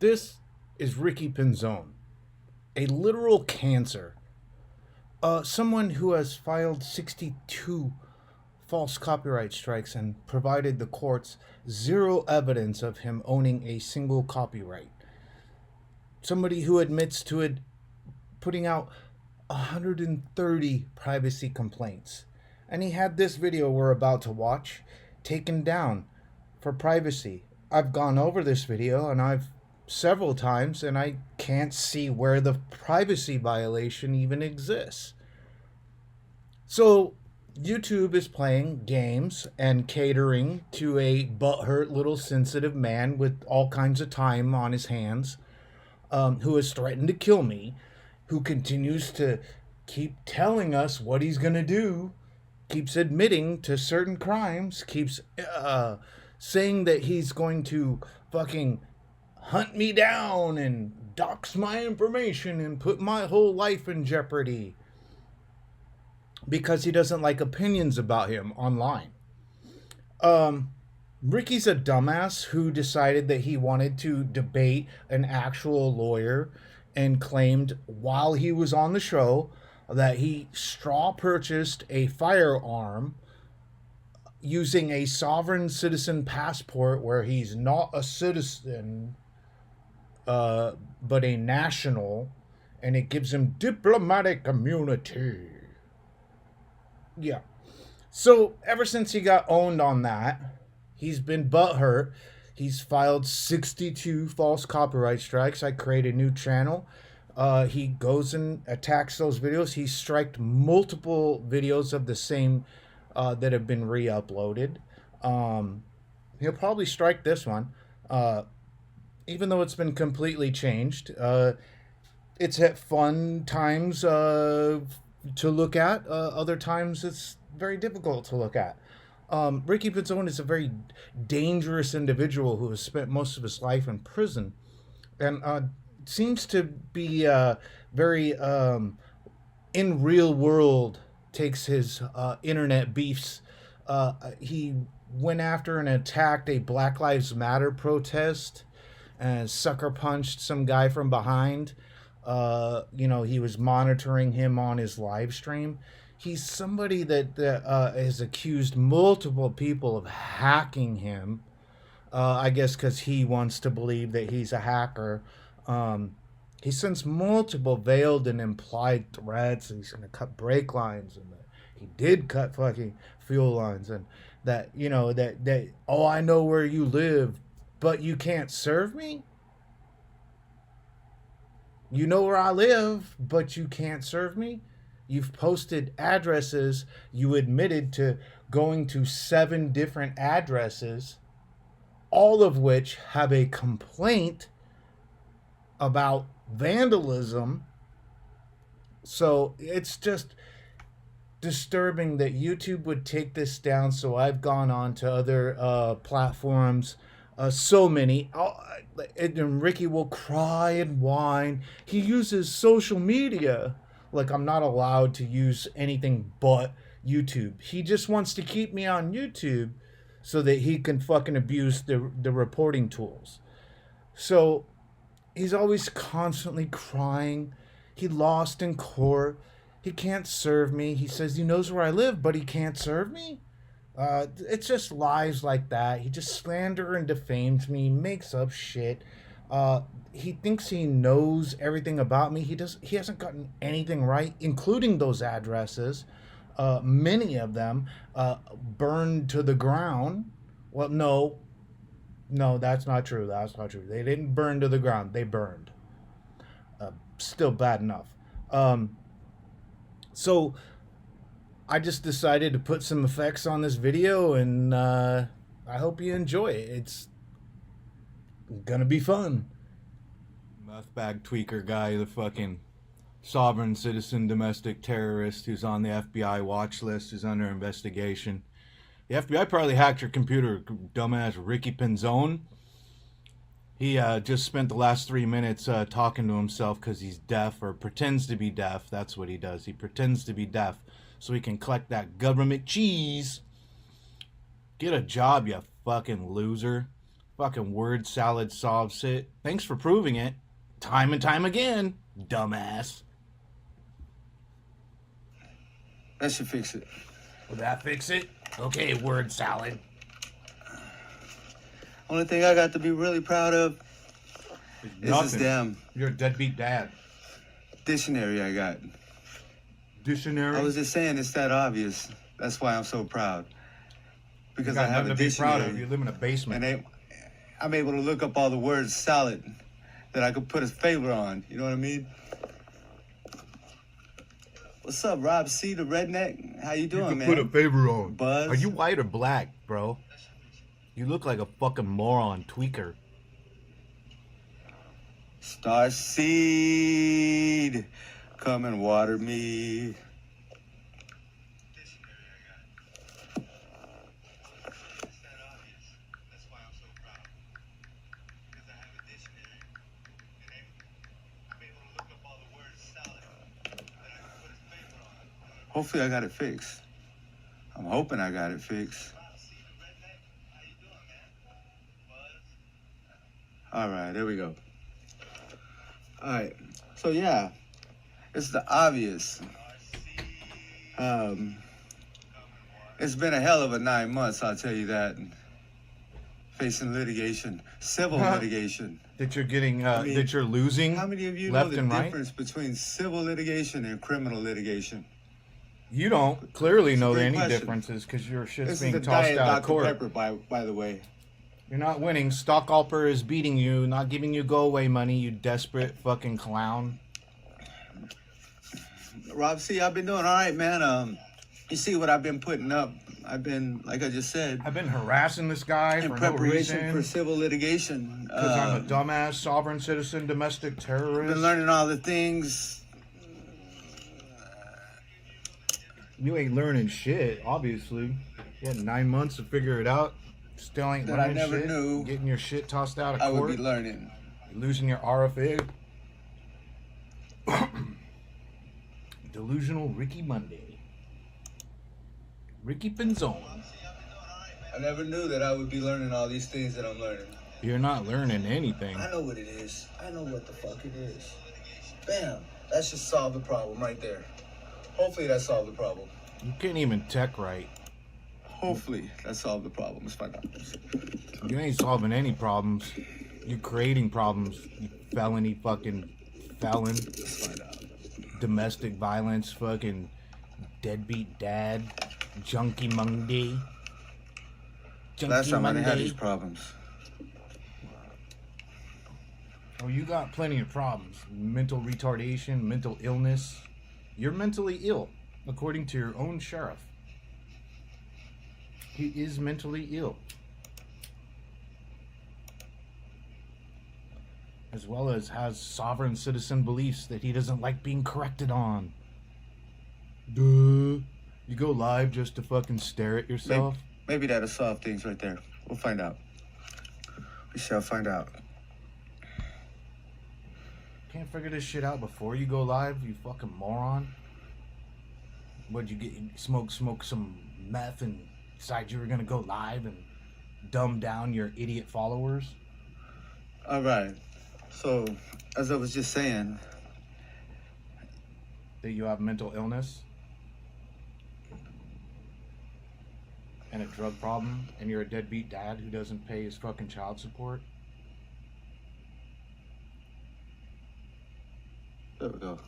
This is Ricky Pinzon, a literal cancer. Someone who has filed 62 false copyright strikes and provided the courts zero evidence of him owning a single copyright. Somebody who admits to it putting out 130 privacy complaints. And he had this video we're about to watch taken down for privacy. I've gone over this video and I've several times and I can't see where the privacy violation even exists. So YouTube is playing games and catering to a butthurt little sensitive man with all kinds of time on his hands, who has threatened to kill me, who continues to keep telling us what he's going to do, keeps admitting to certain crimes, keeps saying that he's going to fucking hunt me down and dox my information and put my whole life in jeopardy because he doesn't like opinions about him online. Ricky's a dumbass who decided that he wanted to debate an actual lawyer and claimed while he was on the show that he straw purchased a firearm using a sovereign citizen passport where he's not a citizen but a national, and it gives him diplomatic immunity. Yeah. So ever since he got owned on that, he's been butthurt. He's filed 62 false copyright strikes. I created a new channel. He goes and attacks those videos. He striked multiple videos of the same that have been re-uploaded. He'll probably strike this one, even though it's been completely changed. It's at fun times to look at. Other times it's very difficult to look at. Ricky Pinzon is a very dangerous individual who has spent most of his life in prison and seems to be very in real world, takes his internet beefs. He went after and attacked a Black Lives Matter protest and sucker punched some guy from behind. He was monitoring him on his live stream. He's somebody that has accused multiple people of hacking him. I guess because he wants to believe that he's a hacker. He sends multiple veiled and implied threats. He's going to cut brake lines, and he did cut fucking fuel lines, and that oh, I know where you live, but you can't serve me. You know where I live, but you can't serve me. You've posted addresses. You admitted to going to 7 different addresses, all of which have a complaint about vandalism. So it's just disturbing that YouTube would take this down. So I've gone on to other platforms, so many. And Ricky will cry and whine. He uses social media like I'm not allowed to use anything but YouTube. He just wants to keep me on YouTube so that he can fucking abuse the reporting tools. So he's always constantly crying. He lost in court. He can't serve me. He says he knows where I live, but he can't serve me. It's just lies like that. He just slanders and defames me, makes up shit. He thinks he knows everything about me. He hasn't gotten anything right, including those addresses. Many of them burned to the ground. Well, no, that's not true. That's not true. They didn't burn to the ground. They burned. Still bad enough. So I just decided to put some effects on this video, and I hope you enjoy it. It's gonna be fun. Meth bag tweaker guy, the fucking sovereign citizen domestic terrorist who's on the FBI watch list, who's under investigation. The FBI probably hacked your computer, dumbass Ricky Pinzon. He just spent the last 3 minutes talking to himself because he's deaf, or pretends to be deaf. That's what he does. He pretends to be deaf so he can collect that government cheese. Get a job, you fucking loser. Fucking word salad solves it. Thanks for proving it. Time and time again, dumbass. That should fix it. Will that fix it? Okay, word salad. Only thing I got to be really proud of is Nothing. this damn You're a deadbeat dad. dictionary I got. Dictionary? I was just saying it's that obvious. That's why I'm so proud. Because you got I have nothing a to be proud dictionary. of. You live in a basement. And I'm able to look up all the words salad that I could put a favor on. You know what I mean? What's up, Rob C, the redneck? How you doing, man? Put a favor on. Buzz? Are you white or black, bro? You look like a fucking moron tweaker. Star Seed, come and water me. Hopefully I got it fixed. I'm hoping I got it fixed. All right, there we go. All right, so yeah, it's the obvious. It's been a hell of a 9 months, I'll tell you that. Facing litigation, civil litigation. That you're getting, that you're losing. How many of you left know the and right? difference between civil litigation and criminal litigation? You don't clearly know great any question. differences because your shit's This being is the tossed Diet out of Dr. court. Pepper, by the way. You're not winning. Stockalper is beating you, not giving you go-away money, you desperate fucking clown. Rob C, I've been doing all right, man. You see what I've been putting up. I've been, like I just said, I've been harassing this guy in for no preparation reason. for civil litigation. Because I'm a dumbass, sovereign citizen, domestic terrorist. Been learning all the things. You ain't learning shit, obviously. You had 9 months to figure it out. Still ain't That I learning never shit. knew Getting your shit tossed out of I court. would be learning. Losing your RFA. Delusional Ricky Monday. Ricky Pinzon. I never knew that I would be learning all these things that I'm learning. You're not learning anything. I know what it is. I know what the fuck it is. Bam. That should solve the problem right there. Hopefully that solved the problem. You can't even tech right. Hopefully that solved the problem. Let's find out. You ain't solving any problems. You're creating problems. You felony fucking felon. Let's find out. Domestic violence fucking deadbeat dad. Junkie Monday. Last time I didn't have Monday. these problems. Oh, you got plenty of problems. Mental retardation, mental illness. You're mentally ill, according to your own sheriff. He is mentally ill. As well as has sovereign citizen beliefs that he doesn't like being corrected on. Duh. You go live just to fucking stare at yourself? Maybe that'll solve things right there. We'll find out. We shall find out. Can't figure this shit out before you go live, you fucking moron. What'd you get? Smoke some meth and decide you were gonna go live and dumb down your idiot followers? All right. So, as I was just saying, That you have mental illness and a drug problem and you're a deadbeat dad who doesn't pay his fucking child support? there we go.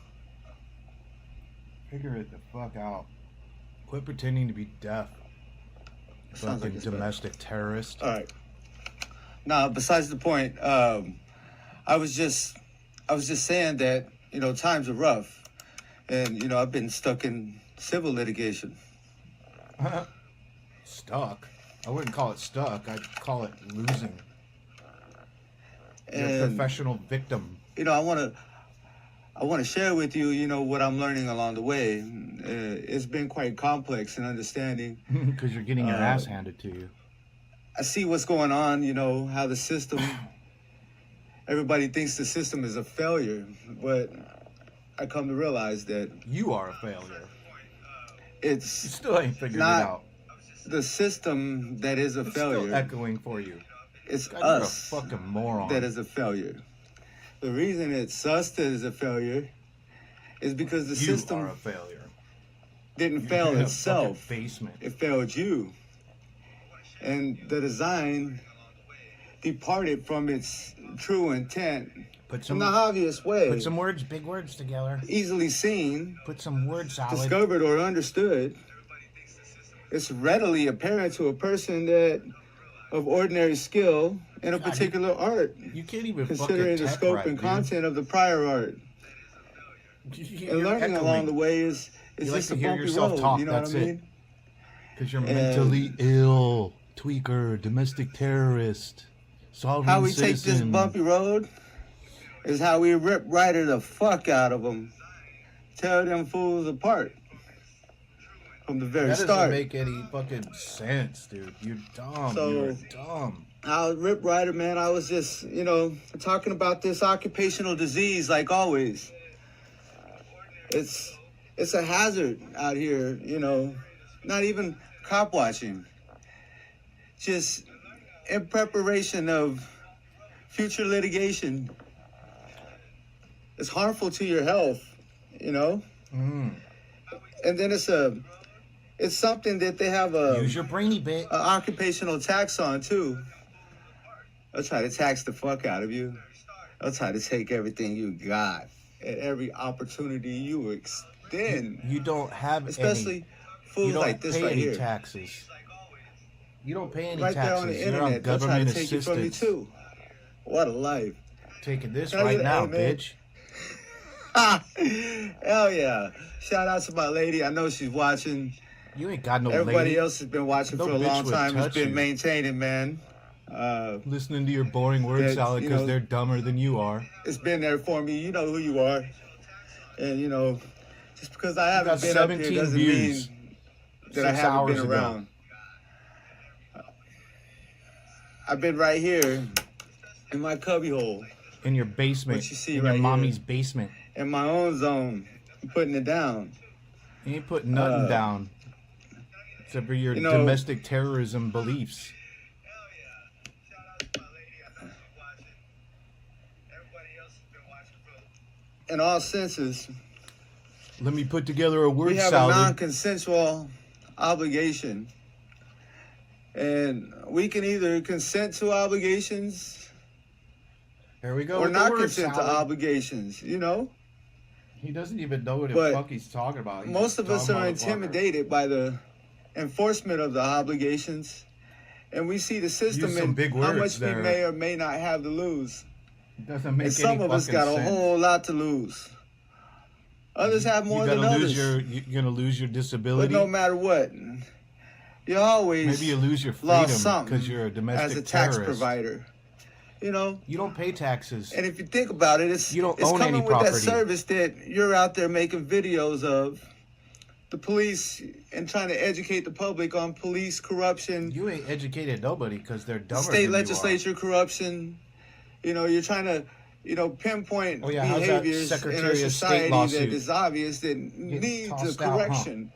Figure it the fuck out. Quit pretending to be deaf. Sounds like Fucking it's better. domestic terrorist. All right. Now, besides the point, I was just saying that, times are rough. And, I've been stuck in civil litigation. Stuck? I wouldn't call it stuck. I'd call it losing. You're a And, professional victim. I want to share with you, what I'm learning along the way. It's been quite complex in understanding. Because you're getting your ass handed to you. I see what's going on, how the system, everybody thinks the system is a failure, but I come to realize that You are a failure. You it's still ain't figured Not it out. the system that is a It's failure. still echoing for you. it's God, you're a us fucking moron. that is a failure. The reason it's us that is a failure is because the You system are a failure. didn't You're fail in a itself. fucking basement. It failed you. And the design departed from its true intent in the obvious way. Put some words, big words together. Easily seen, Put some words solid. discovered, or understood. It's readily apparent to a person that of ordinary skill in a particular art, You can't even considering fucking the tech scope right, and dude. content of the prior art. You're And learning echoing. along the way is You just like to a hear bumpy yourself road. talk, You know that's what I it. mean? Because you're And- mentally ill, tweaker, domestic terrorist, sovereign How we citizen. take this bumpy road is how we rip Ryder the fuck out of them. Tear them fools apart. From the very That start. doesn't make any fucking sense, dude. You're dumb. So- You're dumb. I was Rip Ryder, man. I was just, talking about this occupational disease like always. It's a hazard out here, not even cop watching. Just in preparation of future litigation. It's harmful to your health, Mm. And then it's something that they have Use your brainy bit. an occupational tax on too. They'll try to tax the fuck out of you. They'll try to take everything you got at every opportunity you extend. You don't have Especially any. fools You don't like this pay right any here. taxes. You don't pay any Right there on taxes. the You're on internet, they'll try government to take it from you assistance. too. What a life. Taking this Can I right get now, an amen? bitch. Hell yeah. Shout out to my lady. I know she's watching. You ain't got no Everybody lady. else has been watching No for a bitch long would time. It's touch been you. maintaining, man. Listening to your boring word That, salad you because know- they're dumber than you are. It's been there for me. You know who you are. And, just because I got haven't been up here 17 doesn't views mean that I 6 haven't hours been ago. around. I've been right here in my cubbyhole, In your basement. What you see in right your here. mommy's basement. in my own zone, putting it down. You ain't putting nothing Uh, down. Except for your you know- domestic terrorism beliefs. In all senses, Let me put together a word we have salad. a non-consensual obligation. And we can either consent to obligations Here we go. or with the not word consent to salad. obligations, He doesn't even know what the But fuck he's talking about. He's Most a of us dumb are motherfucker. intimidated by the enforcement of the obligations, and we see the system Use some and big how words much there. we may or may not have to lose. Doesn't make And any some of us fucking got a sense. whole lot to lose. Others have more You're than gonna others. You're gonna lose your But disability. no matter what, you always Maybe you lose your lost freedom something because you're a domestic as a tax terrorist. provider. You don't pay taxes. And if you think about it, it's You don't it's own coming any with that property. service that you're out there making videos of. The police and trying to educate the public on police corruption, You ain't educated nobody because they're dumber state than legislature corruption. You're trying to, pinpoint Oh, yeah, how's that behaviors in Secretary our of State society that lawsuit? is obvious that needs a tossed out, huh? correction.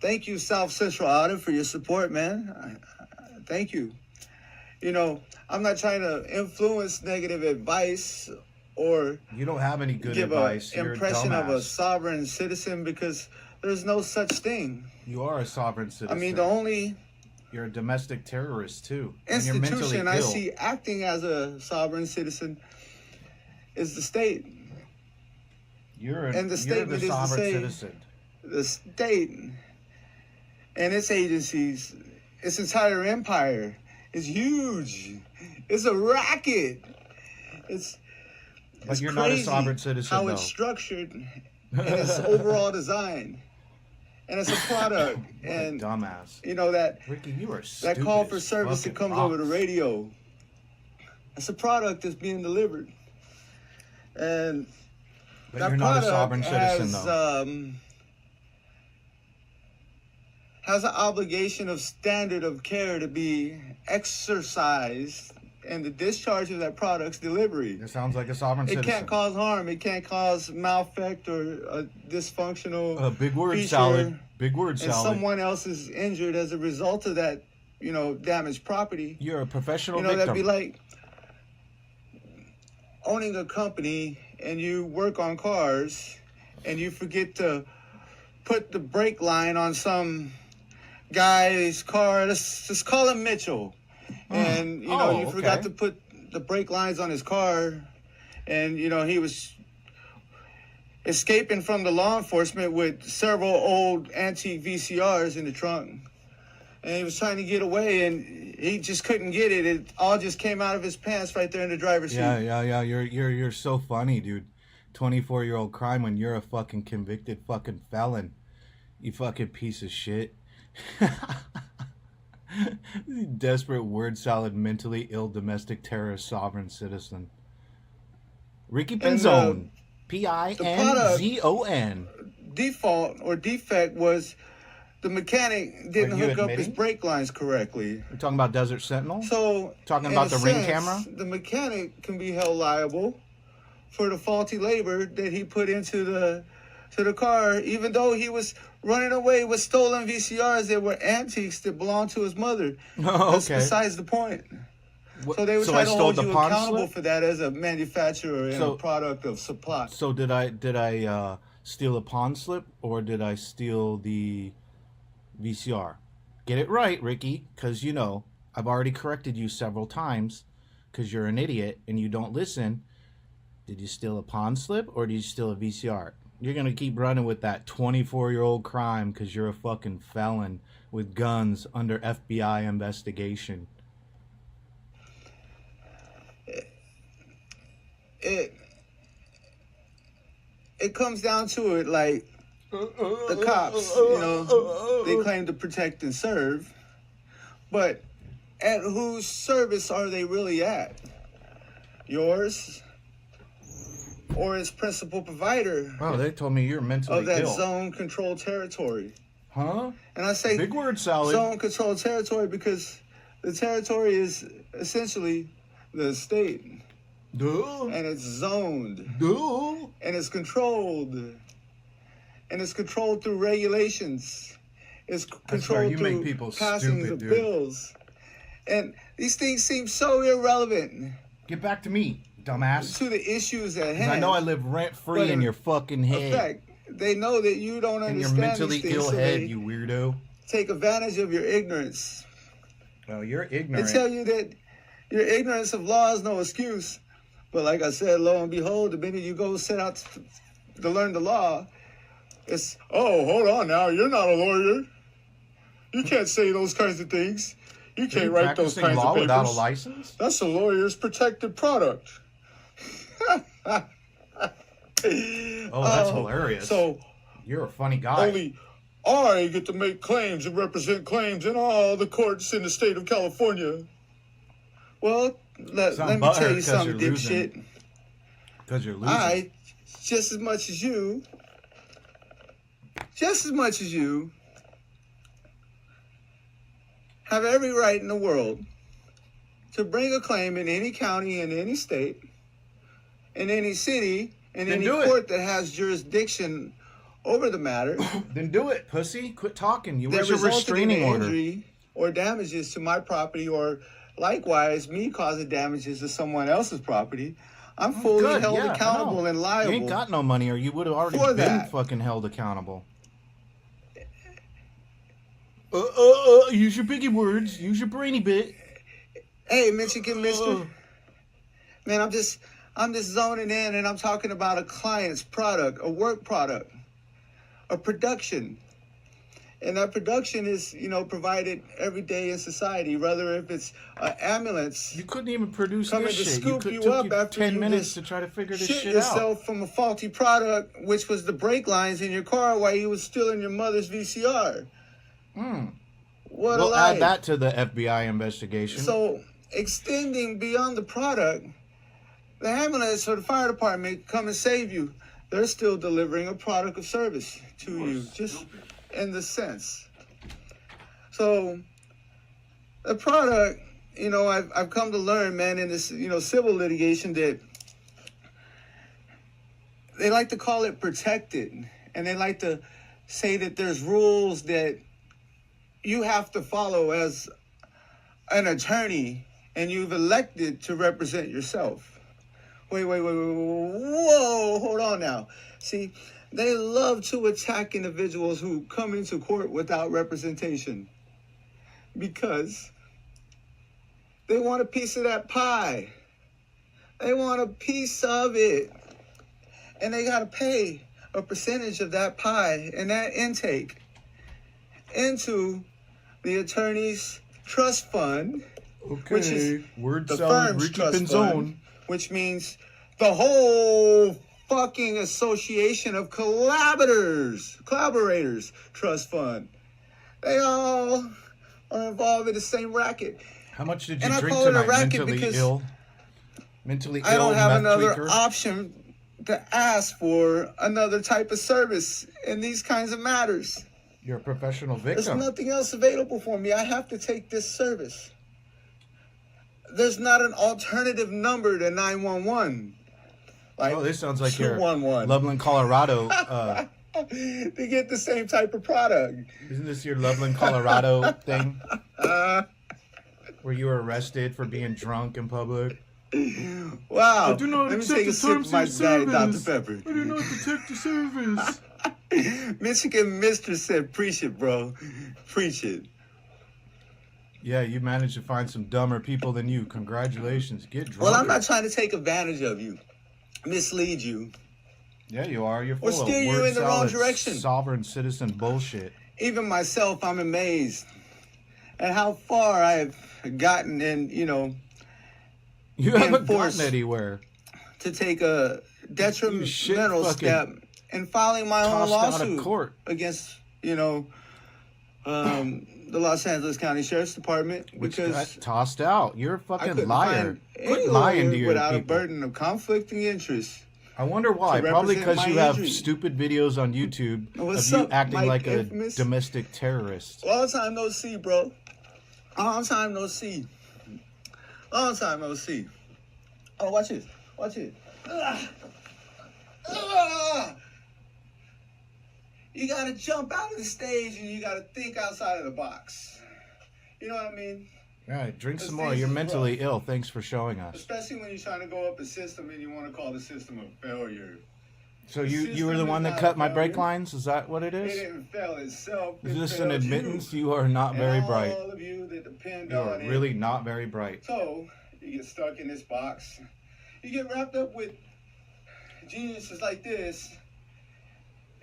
Thank you, South Central Audit, for your support, man. Thank you. I'm not trying to influence negative advice or You don't have any good give advice. an You're impression a of a dumbass. sovereign citizen because there's no such thing. You are a sovereign citizen. I mean, the only You're a domestic terrorist too. And you're mentally institution I ill. see acting as a sovereign citizen is the state. You're and the you're statement the is to sovereign say- citizen. The state and its agencies, its entire empire is huge. It's a racket. It's But it's you're not a crazy sovereign citizen, how though. it's structured and its overall design. And it's a product. What a And dumbass. that Ricky, you are stupid. that call for as service that fucking comes over the rocks. radio. It's a product that's being delivered. And But that you're not a product sovereign citizen, has, though. Has an obligation of standard of care to be exercised in the discharge of that product's delivery. It sounds like a sovereign It citizen. can't cause harm. It can't cause malfect or a dysfunctional a big word feature, salad. Big word and salad. someone else is injured as a result of that damaged property. You're a professional That'd be victim. like owning a company and you work on cars and you forget to put the brake line on some guy's car. Let's just call him Mitchell. And, you forgot to put the brake lines on his car. And, he was escaping from the law enforcement with several old antique VCRs in the trunk. And he was trying to get away, and he just couldn't get it. It all just came out of his pants right there in the driver's seat. Yeah. You're so funny, dude. 24-year-old crime when you're a fucking convicted fucking felon. You fucking piece of shit. Desperate word salad, mentally ill domestic terrorist sovereign citizen. Ricky Pinzon. Pinzon. Default or defect was the mechanic didn't hook up his brake lines correctly. We're talking about Desert Sentinel? So, talking about the Ring camera? The mechanic can be held liable for the faulty labor that he put into the car, even though he was running away with stolen VCRs that were antiques that belonged to his mother. Oh, That's besides the point. So they would try to hold you accountable for that as a manufacturer and a product of supply. So did I steal a pawn slip, or did I steal the VCR? Get it right, Ricky, because I've already corrected you several times because you're an idiot and you don't listen. Did you steal a pawn slip, or did you steal a VCR? You're going to keep running with that 24-year-old crime because you're a fucking felon with guns under FBI investigation. It comes down to it, like the cops, they claim to protect and serve, but at whose service are they really at? Yours? Or its principal provider? Oh, they told me you're mentally ill. Of that ill. zone control territory. Huh? And I say big word salad. Zone control territory because the territory is essentially the state. Duh. And it's zoned. Duh. And it's controlled. And it's controlled through regulations. It's controlled through passing the bills. And these things seem so irrelevant. Get back to me, dumbass. To the issues at hand. I know I live rent-free in your fucking head. Effect, they know that you don't understand your mentally these things, ill head, you weirdo. Take advantage of your ignorance. Well, you're ignorant. They tell you that your ignorance of law is no excuse. But like I said, lo and behold, the minute you go set out to learn the law, it's, oh, hold on now, you're not a lawyer. You can't say those kinds of things. You can't write those kinds of papers. Without a license? That's a lawyer's protected product. Oh, that's hilarious. So you're a funny guy. Only I get to make claims and represent claims in all the courts in the state of California. Well, let me tell you something, dipshit. Because you're losing. I, just as much as you, have every right in the world to bring a claim in any county, in any state, in any city, in any court that has jurisdiction over the matter. Then do it, pussy. Quit talking. Where's your restraining order? Injury or damages to my property, or likewise me causing damages to someone else's property. I'm fully held accountable and liable. You ain't got no money, or you would have already been fucking held accountable. Use your biggie words. Use your brainy bit. Hey, Michigan mister. Man, I'm just zoning in, and I'm talking about a client's product, a work product, a production. And that production is, provided every day in society, whether if it's an ambulance. You couldn't even produce this shit. Scoop you up after 10 you minutes to try to figure this shit out. Yourself from a faulty product, which was the brake lines in your car while you was stealing your mother's VCR. What a lie. Add that to the FBI investigation. So, extending beyond the product, the ambulance or the fire department come and save you. They're still delivering a product of service to you, just in the sense. So, the product, I've come to learn, man, in this, civil litigation, that they like to call it protected. And they like to say that there's rules that you have to follow as an attorney and you've elected to represent yourself. Wait, whoa, hold on now. See, they love to attack individuals who come into court without representation because they want a piece of that pie. They want a piece of it. And they got to pay a percentage of that pie and that intake into the attorney's trust fund, Okay. which is word the salad, firm's Ricky trust Pinzon. fund, which means the whole fucking association of collaborators trust fund. They all are involved in the same racket. How much did you And I drink call it a tonight? racket Mentally because ill? Mentally I ill don't have meth another tweaker? option to ask for another type of service in these kinds of matters. You're a professional There's victim. nothing else available for me. I have to take this service. There's not an alternative number to 911. Like Oh, this sounds like your 211. Loveland, Colorado. To get the same type of product. Isn't this your Loveland, Colorado thing? Where you were arrested for being drunk in public? Wow. I do not Let me accept take a the sip of terms my of Diet Dr. service. Pepper. I do not detect the service. Michigan Mister said, preach it, bro. Preach it. Yeah, you managed to find some dumber people than you. Congratulations. Get drunk. Well, I'm not trying to take advantage of you, mislead you, Yeah, you are. You're full or steer of you word in the wrong salad, direction. sovereign citizen bullshit. Even myself, I'm amazed at how far I've gotten in, You Being haven't forced gotten anywhere. to take a You detrimental fucking step in filing my own tossed out of lawsuit court. against, the Los Angeles County Sheriff's Department Which because got tossed out. You're a I fucking couldn't liar. find any Quit lying lawyer to your without people. a burden of conflicting interests. I wonder why. to Probably represent because my you have injury. stupid videos on YouTube What's of you up, acting Mike like a Infamous? domestic terrorist. Long time no see, bro. Long time no see. Long time no see. Oh, watch this. Watch it. You gotta jump out of the stage and you gotta think outside of the box. You know what I mean? All right, drink This some more. thing You're is mentally rough. ill. Thanks for showing us. Especially when you're trying to go up a system and you want to call the system a failure. So The you were the system one is that not cut my a brake failure. lines? Is that what it It is? didn't fail itself. Is it this an failed admittance? You. You are not very And bright. all of you that depend You are on really it. not very bright. So you get stuck in this box. You get wrapped up with geniuses like this,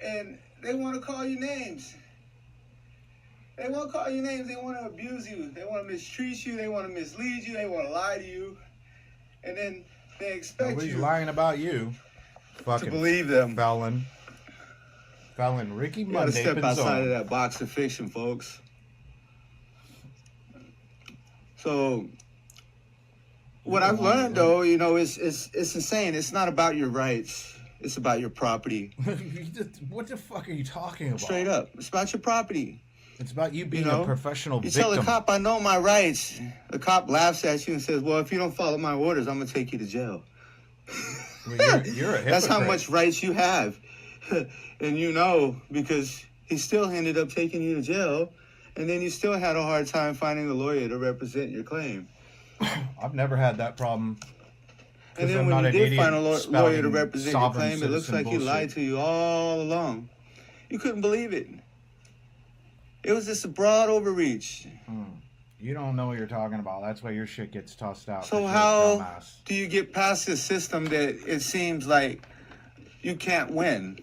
and they want to call you names. They want to call you names. They want to abuse you. They want to mistreat you. They want to mislead you. They want to lie to you. And then they expect Nobody's you lying about you. to Fucking believe them. felon. Felon Ricky You gotta Monday step outside of Pinzon. that box of fiction, folks. So, what I've learned, though, it's insane. It's not about your rights. It's about your property. What the fuck are you talking about? Straight up. It's about your property. It's about you being You know, a professional You victim. tell the cop, I know my rights. The cop laughs at you and says, well, if you don't follow my orders, I'm going to take you to jail. Well, you're a hypocrite. That's how much rights you have. And because he still ended up taking you to jail, and then you still had a hard time finding a lawyer to represent your claim. I've never had that problem. And 'Cause then I'm when not you an did idiot find a lawyer to spouting represent your sovereign claim, it looks citizen like he bullshit. lied to you all along. You couldn't believe it. It was just a broad overreach. You don't know what you're talking about. That's why your shit gets tossed out. So 'cause you're a how dumbass. do you get past this system that it seems like you can't win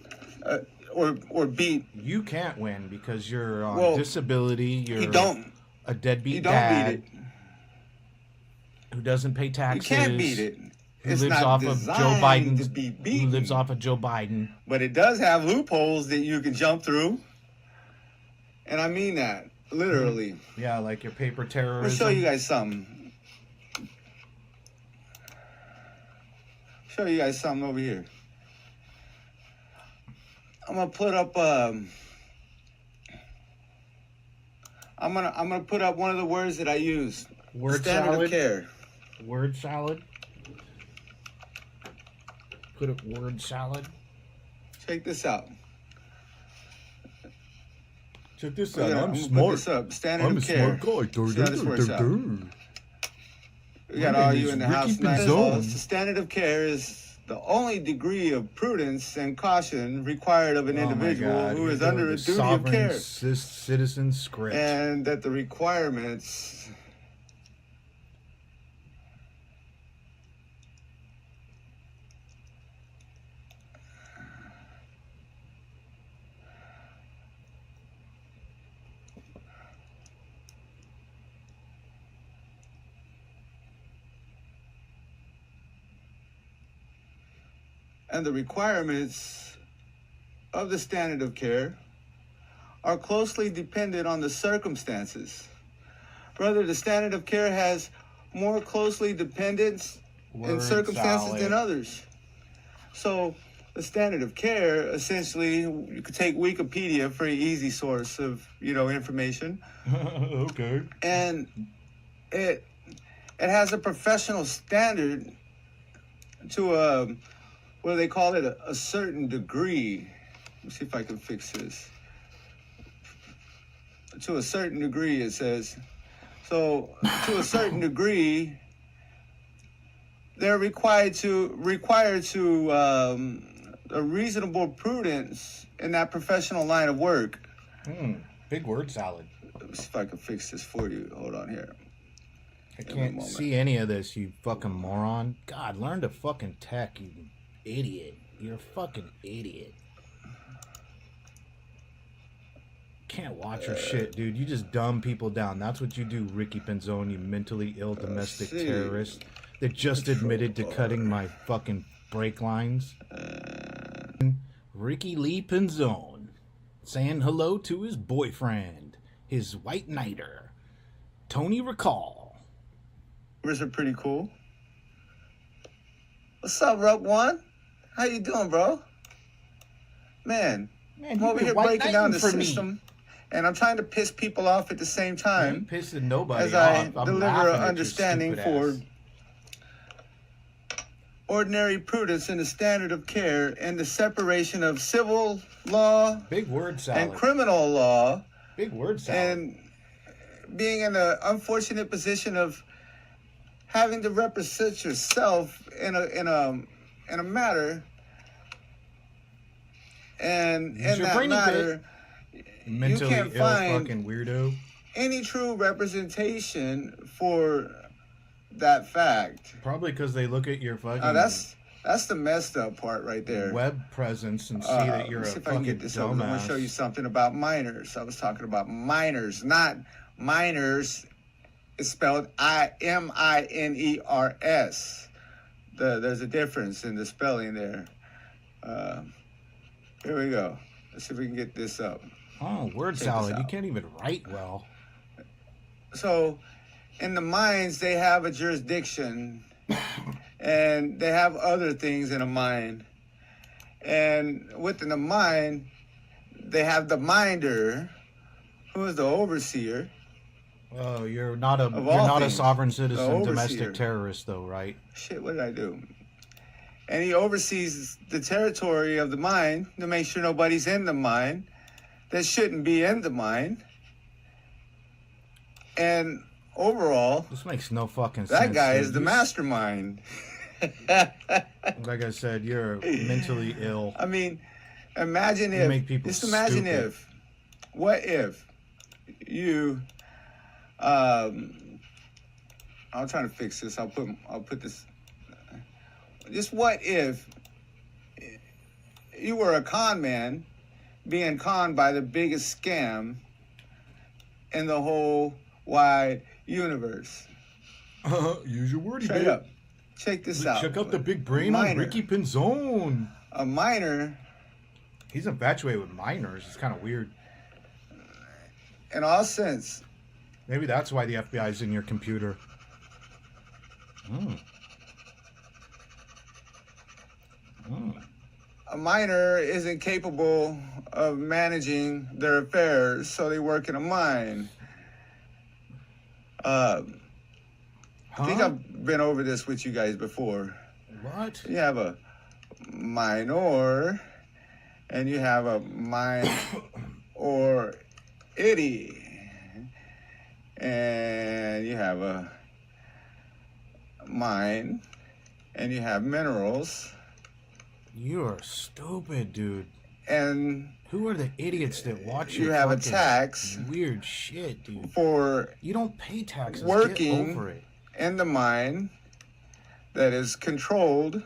or beat? You can't win because you're on Well, disability. You're You don't. a deadbeat You don't dad beat it. who doesn't pay You taxes. can't beat it. Who It's lives not off of designed Joe Biden. to be Who beaten. lives off of Joe Biden. But it does have loopholes that you can jump through. And I mean that, literally. Yeah, like your paper I'm terrorism. going to show you guys something. Show you guys something over here. I'm going to put up I'm gonna put up one of the words that I use. Word Standard salad. of care. Word salad. Put up word salad. Check this out. Check this I'm out. gonna I'm put smart. this up. Standard I'm of a care. smart guy. See how this works out. We got My all name you is in the Ricky house. Pinzon. The standard of care is the only degree of prudence and caution required of an individual who is under a duty of care, citizen script. and that the requirements of the standard of care are closely dependent on the circumstances. Brother, the standard of care has more closely dependence in circumstances than others. So the standard of care, essentially, you could take Wikipedia for an easy source of, information. Okay. And it has a professional standard to what do they call it? A certain degree. Let's see if I can fix this. To a certain degree, it says. So, to a certain degree, they're required to a reasonable prudence in that professional line of work. Big word salad. Let's see if I can fix this for you. Hold on here. I can't see any of this, you fucking moron. God, learn to fucking tech, you idiot. You're a fucking idiot. Can't watch your shit, dude. You just dumb people down. That's what you do, Ricky Pinzon, you mentally ill domestic terrorist that just admitted to cutting my fucking brake lines. Ricky Lee Pinzon saying hello to his boyfriend, his white knighter, Tony Recall. Are pretty cool. What's up, Rup One? How you doing, bro? Man, I'm over here breaking down the system, and I'm trying to piss people off at the same time. You pissing nobody as I off. deliver an understanding for ordinary prudence in the standard of care and the separation of civil law, big word salad, and criminal law, big word salad, and being in the unfortunate position of having to represent yourself in a matter, and in that matter, mentally you can't ill find fucking weirdo any true representation for that fact. Probably because they look at your fucking. That's the messed up part right there. Web presence and see that you're a fucking dumbass. I'm going to show you something about minors. I was talking about minors, not minors. It's spelled IMINERS. There's a difference in the spelling there. Here we go. Let's see if we can get this up. Oh, word salad. You can't even write well. So, in the mines, they have a jurisdiction, and they have other things in a mine. And within the mine, they have the minder, who is the overseer. Oh, you're not a sovereign citizen, domestic terrorist, though, right? Shit, what did I do? And he oversees the territory of the mine to make sure nobody's in the mine that shouldn't be in the mine. And overall, this makes no fucking sense. That guy is the mastermind. Like I said, you're mentally ill. I mean, imagine if. Make people just imagine stupid. if. What if you? I'm trying to fix this. I'll put this. Just what if you were a con man being conned by the biggest scam in the whole wide universe? Use your wordy. Straight up. Check this out. Check out the big brain on Ricky Pinzon. A miner. He's infatuated with minors. It's kind of weird. In all sense. Maybe that's why the FBI is in your computer. A miner isn't capable of managing their affairs, so they work in a mine. I think I've been over this with you guys before. What? You have a minor, and you have a mine, or itty. And you have a mine, and you have minerals. You are stupid, dude. And who are the idiots that watch you your have a tax weird shit, dude? For you don't pay taxes. Working Get over it. In the mine that is controlled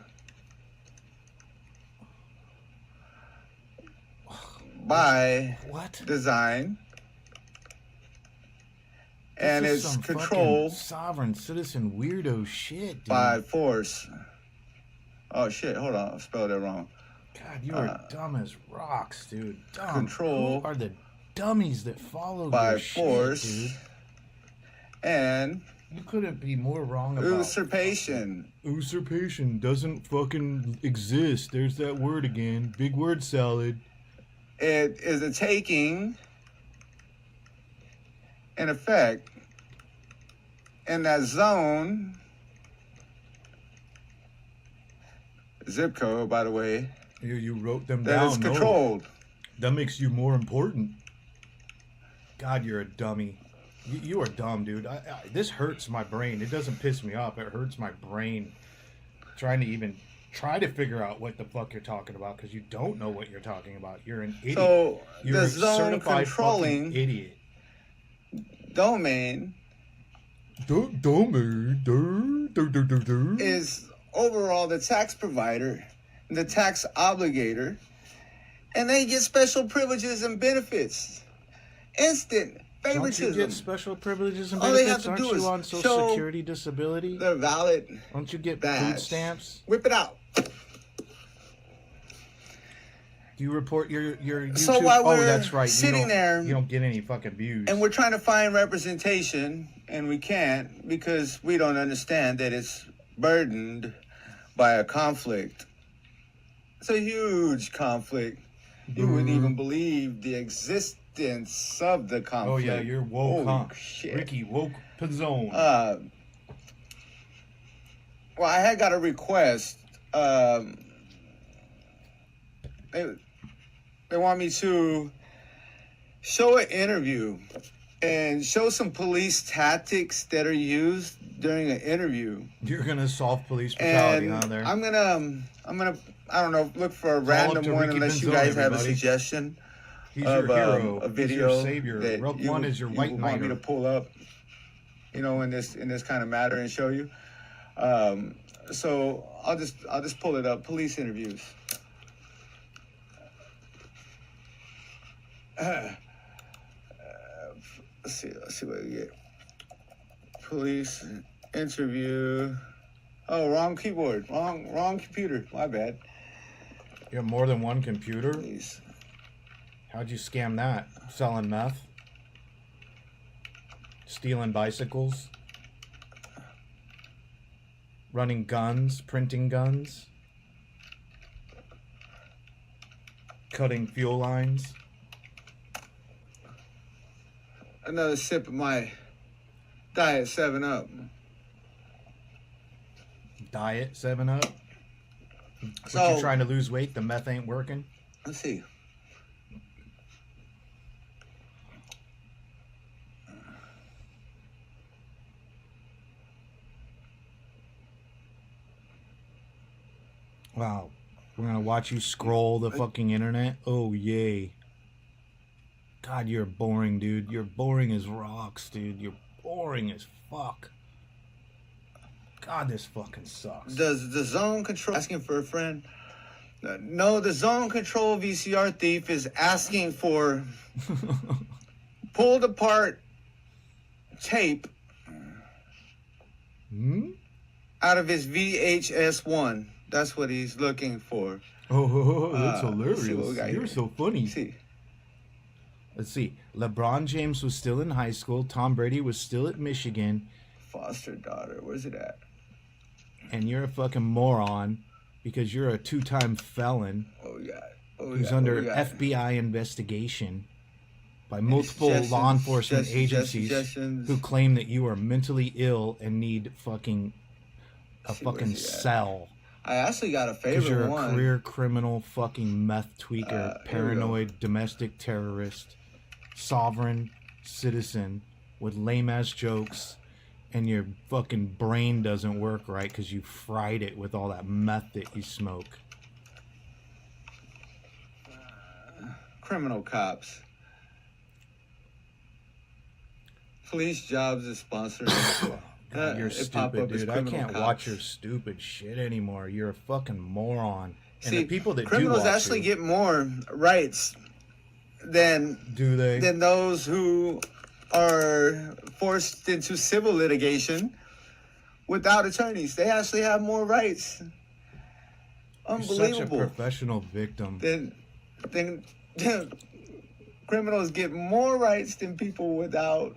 by what? Design. And it's controlled sovereign citizen weirdo shit, dude. By force. Oh shit, hold on, I spelled it wrong. God, you are dumb as rocks, dude. Dumb. Control. Who are the dummies that follow by your force, shit, dude? And you couldn't be more wrong about usurpation. Usurpation doesn't fucking exist. There's that word again. Big word salad. It is a taking in effect in that zone, zip code, by the way. You wrote them that down. That is controlled. No. That makes you more important. God, you're a dummy. You are dumb, dude. This hurts my brain. It doesn't piss me off. It hurts my brain trying to even try to figure out what the fuck you're talking about because you don't know what you're talking about. You're an idiot. So you're the a zone certified controlling idiot. Domain is overall the tax provider, the tax obligator, and they get special privileges and benefits. Instant favoritism. Don't you get special privileges and benefits? All they have to Aren't do you is on Social Security disability? They're valid. Don't you get badge. food stamps? Whip it out. Do you report your YouTube? So while we're that's right. sitting there, you don't get any fucking views. And we're trying to find representation, and we can't because we don't understand that it's burdened by a conflict. It's a huge conflict. You wouldn't even believe the existence of the conflict. Oh yeah, you're woke, huh? Shit. Ricky, woke pinzon. Well, I had got a request. They want me to show an interview and show some police tactics that are used during an interview. You're gonna solve police brutality, and huh? There. I'm gonna, I don't know, look for a random one unless you guys have a suggestion. He's your hero. A video. He's your savior. That Rope one is your white knight. knight. Want me to pull up, in this kind of matter and show you. So I'll just pull it up. Police interviews. Let's see what we get. Police interview. Oh, wrong keyboard. Wrong computer. My bad. You have more than one computer? Please. How'd you scam that? Selling meth? Stealing bicycles? Running guns? Printing guns? Cutting fuel lines? Another sip of my Diet 7-Up. Diet 7-Up? So, But you're trying to lose weight, the meth ain't working? Let's see. Wow. We're gonna watch you scroll the fucking internet? Oh, yay. God, you're boring, dude. You're boring as rocks, dude. You're boring as fuck. God, this fucking sucks. Does the zone control asking for a friend? No, the zone control VCR thief is asking for pulled apart tape out of his VHS-1. That's what he's looking for. Oh, that's hilarious. You're here. so funny. Let's see. LeBron James was still in high school. Tom Brady was still at Michigan. Foster daughter. Where's it at? And you're a fucking moron because you're a two-time felon who's under FBI investigation by multiple law enforcement agencies who claim that you are mentally ill and need fucking a fucking cell. I actually got a favorite because you're one. A career criminal, fucking meth tweaker, paranoid domestic terrorist, sovereign citizen with lame-ass jokes and your fucking brain doesn't work right because you fried it with all that meth that you smoke. Criminal cops. Police jobs is sponsored. God, you're stupid, dude. I can't watch your stupid shit anymore. You're a fucking moron. And See, the people that criminals do watch actually you, get more rights than those who are forced into civil litigation without attorneys. They actually have more rights. Unbelievable. You're such a professional victim. Then criminals get more rights than people without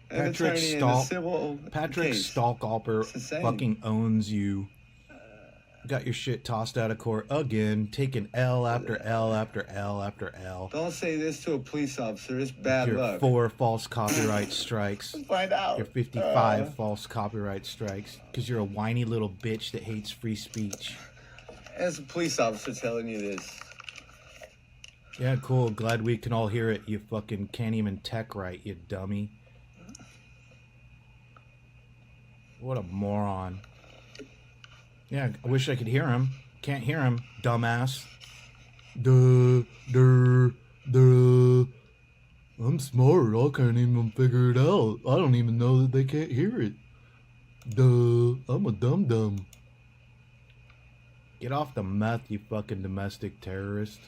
an attorney in a civil case. Stalkalper fucking owns you. Got your shit tossed out of court again, taking L after L after L after L. Don't say this to a police officer. It's bad luck. Your 4 false copyright strikes. Find out. Your 55 false copyright strikes. Because you're a whiny little bitch that hates free speech. As a police officer telling you this. Yeah, cool. Glad we can all hear it. You fucking can't even tech right, you dummy. What a moron. Yeah, I wish I could hear him. Can't hear him, dumbass. Duh. I'm smart. I can't even figure it out. I don't even know that they can't hear it. Duh. I'm a dum-dum. Get off the meth, you fucking domestic terrorist.